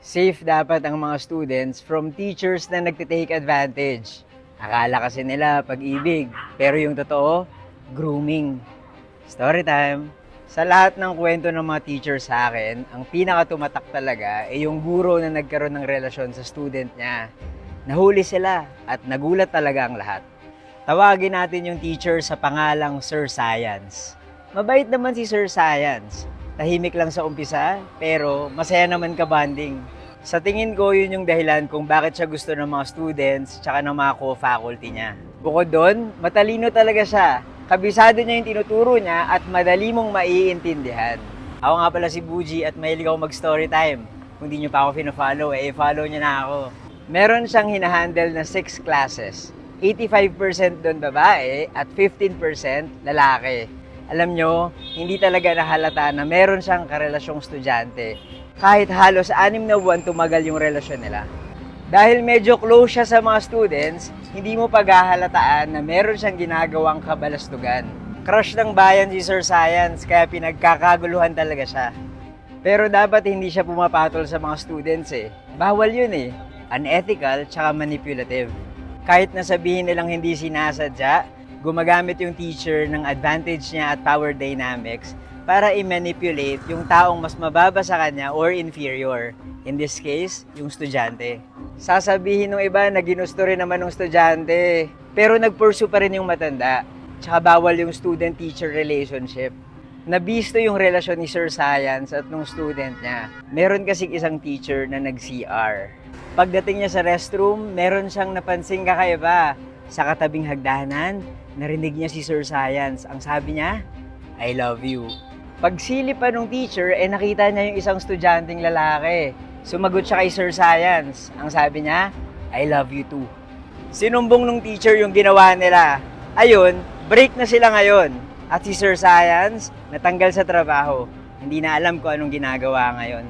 Safe dapat ang mga students from teachers na nagtitake advantage. Akala kasi nila pag-ibig, pero yung totoo, grooming. Story time. Sa lahat ng kwento ng mga teacher sa akin, ang pinakatumatak talaga ay yung guro na nagkaroon ng relasyon sa student niya. Nahuli sila at nagulat talaga ang lahat. Tawagin natin yung teacher sa pangalang Sir Science. Mabait naman si Sir Science. Tahimik lang sa umpisa, pero masaya naman ka-bonding. Sa tingin ko, yun yung dahilan kung bakit siya gusto ng mga students tsaka ng mga co-faculty niya. Bukod doon, matalino talaga siya. Kabisado niya yung tinuturo niya at madali mong maiintindihan. Ako nga pala si Buji at mahilig ako mag-story time. Kung di niyo pa ako fina-follow, follow niyo na ako. Meron siyang hinahandle na 6 classes. 85% doon babae at 15% lalaki. Alam nyo, hindi talaga nahalata na meron siyang karelasyong estudyante. Kahit halos 6 na buwan tumagal yung relasyon nila. Dahil medyo close siya sa mga students, hindi mo paghahalataan na meron siyang ginagawang kabalastugan. Crush ng bayan si Sir Science, kaya pinagkakaguluhan talaga siya. Pero dapat hindi siya pumapatol sa mga students Bawal yun Unethical tsaka manipulative. Kahit nasabihin nilang hindi sinasadya, gumagamit yung teacher ng advantage niya at power dynamics para i-manipulate yung taong mas mababa sa kanya or inferior. In this case, yung estudyante. Sasabihin ng iba na ginusto rin naman ng estudyante, pero nag-pursue pa rin yung matanda. Tsaka bawal yung student-teacher relationship. Nabisto yung relasyon ni Sir Science at nung student niya. Meron kasing isang teacher na nag-CR. Pagdating niya sa restroom, meron siyang napansing kakaiba. Sa katabing hagdanan, narinig niya si Sir Science. Ang sabi niya, I love you. Pagsilip pa nung teacher, nakita niya yung isang estudyanteng lalaki. Sumagot siya kay Sir Science. Ang sabi niya, I love you too. Sinumbong nung teacher yung ginawa nila. Ayun, break na sila ngayon. At si Sir Science, natanggal sa trabaho. Hindi na alam kung anong ginagawa ngayon.